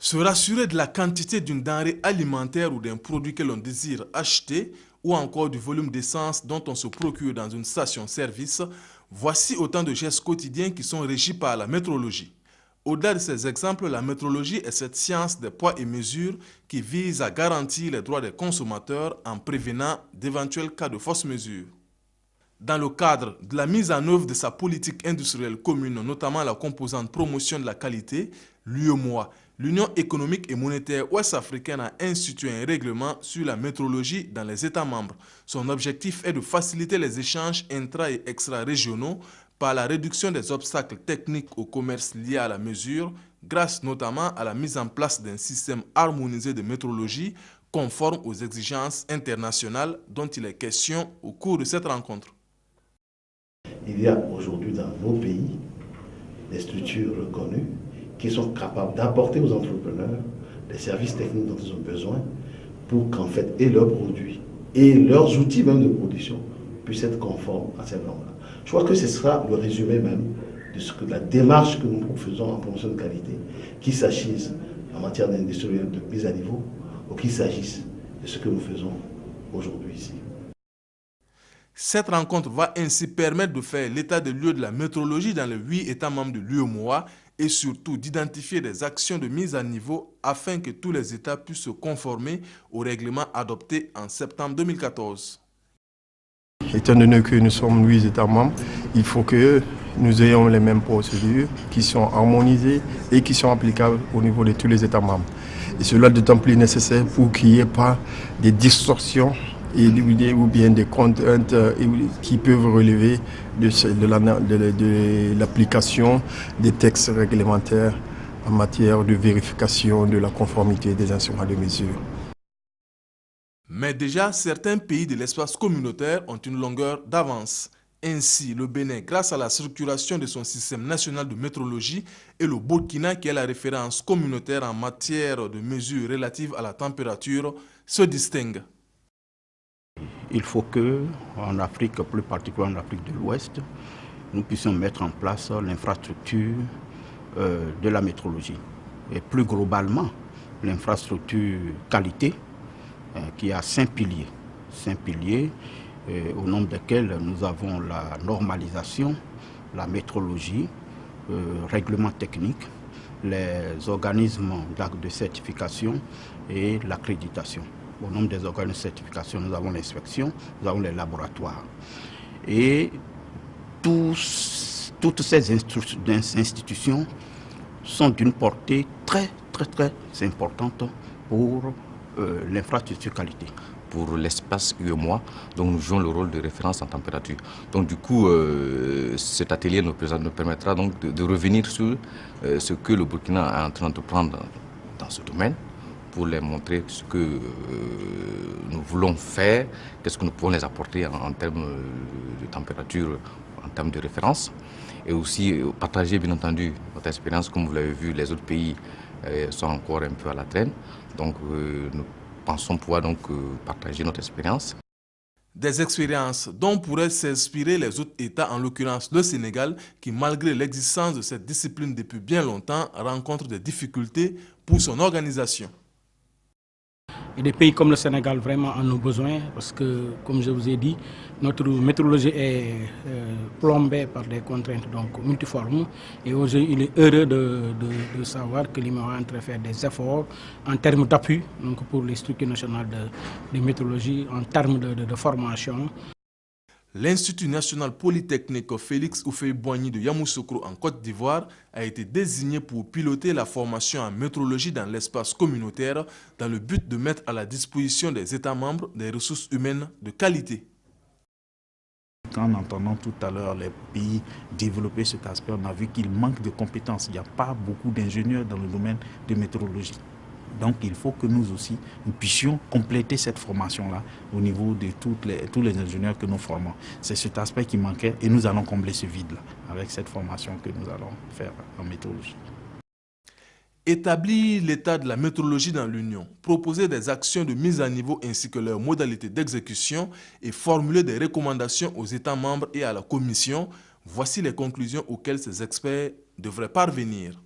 Se rassurer de la quantité d'une denrée alimentaire ou d'un produit que l'on désire acheter ou encore du volume d'essence dont on se procure dans une station-service, voici autant de gestes quotidiens qui sont régis par la métrologie. Au-delà de ces exemples, la métrologie est cette science des poids et mesures qui vise à garantir les droits des consommateurs en prévenant d'éventuels cas de fausse mesure. Dans le cadre de la mise en œuvre de sa politique industrielle commune, notamment la composante promotion de la qualité, l'UEMOA, l'Union économique et monétaire ouest-africaine a institué un règlement sur la métrologie dans les États membres. Son objectif est de faciliter les échanges intra- et extra-régionaux par la réduction des obstacles techniques au commerce liés à la mesure, grâce notamment à la mise en place d'un système harmonisé de métrologie conforme aux exigences internationales dont il est question au cours de cette rencontre. Il y a aujourd'hui dans nos pays des structures reconnues qui sont capables d'apporter aux entrepreneurs les services techniques dont ils ont besoin pour qu'en fait, et leurs produits, et leurs outils même de production puissent être conformes à ces normes-là. Je crois que ce sera le résumé même de la démarche que nous faisons en promotion de qualité, qu'il s'agisse en matière d'industriel de mise à niveau, ou qu'il s'agisse de ce que nous faisons aujourd'hui ici. Cette rencontre va ainsi permettre de faire l'état des lieux de la métrologie dans les 8 États membres de l'UEMOA et surtout d'identifier des actions de mise à niveau afin que tous les États puissent se conformer au règlement adopté en septembre 2014. Étant donné que nous sommes 8 États membres, il faut que nous ayons les mêmes procédures qui sont harmonisées et qui sont applicables au niveau de tous les États membres. Et cela est d'autant plus nécessaire pour qu'il n'y ait pas de distorsions ou bien des contraintes qui peuvent relever de l'application des textes réglementaires en matière de vérification de la conformité des instruments de mesure. Mais déjà, certains pays de l'espace communautaire ont une longueur d'avance. Ainsi, le Bénin, grâce à la structuration de son système national de métrologie, et le Burkina, qui est la référence communautaire en matière de mesures relatives à la température, se distinguent. Il faut qu'en Afrique, plus particulièrement en Afrique de l'Ouest, nous puissions mettre en place l'infrastructure de la métrologie. Et plus globalement, l'infrastructure qualité qui a 5 piliers. 5 piliers au nombre desquels nous avons la normalisation, la métrologie, règlement technique, les organismes de certification et l'accréditation. Au nombre des organismes de certification, nous avons l'inspection, nous avons les laboratoires. Et toutes ces institutions sont d'une portée très importante pour l'infrastructure qualité. Pour l'espace UEMOA, donc nous jouons le rôle de référence en température. Donc du coup, cet atelier nous permettra donc de revenir sur ce que le Burkina est en train de prendre dans ce domaine, pour les montrer ce que nous voulons faire, qu'est-ce que nous pouvons les apporter en termes de température, en termes de référence, et aussi partager bien entendu notre expérience. Comme vous l'avez vu, les autres pays sont encore un peu à la traîne, donc nous pensons pouvoir donc partager notre expérience. Des expériences dont pourraient s'inspirer les autres États, en l'occurrence le Sénégal, qui malgré l'existence de cette discipline depuis bien longtemps, rencontre des difficultés pour son organisation. Et des pays comme le Sénégal vraiment en ont besoin parce que, comme je vous ai dit, notre métrologie est plombée par des contraintes donc multiformes. Et aujourd'hui, il est heureux de savoir que l'IMA est en train de faire des efforts en termes d'appui pour les structures nationales de métrologie, en termes de formation. L'Institut national polytechnique Félix Houphouët-Boigny de Yamoussoukro en Côte d'Ivoire a été désigné pour piloter la formation en métrologie dans l'espace communautaire dans le but de mettre à la disposition des États membres des ressources humaines de qualité. En entendant tout à l'heure les pays développer cet aspect, on a vu qu'il manque de compétences. Il n'y a pas beaucoup d'ingénieurs dans le domaine de métrologie. Donc il faut que nous aussi, nous puissions compléter cette formation-là au niveau de tous les ingénieurs que nous formons. C'est cet aspect qui manquait et nous allons combler ce vide-là avec cette formation que nous allons faire en métrologie. Établir l'état de la métrologie dans l'Union, proposer des actions de mise à niveau ainsi que leurs modalités d'exécution et formuler des recommandations aux États membres et à la Commission, voici les conclusions auxquelles ces experts devraient parvenir.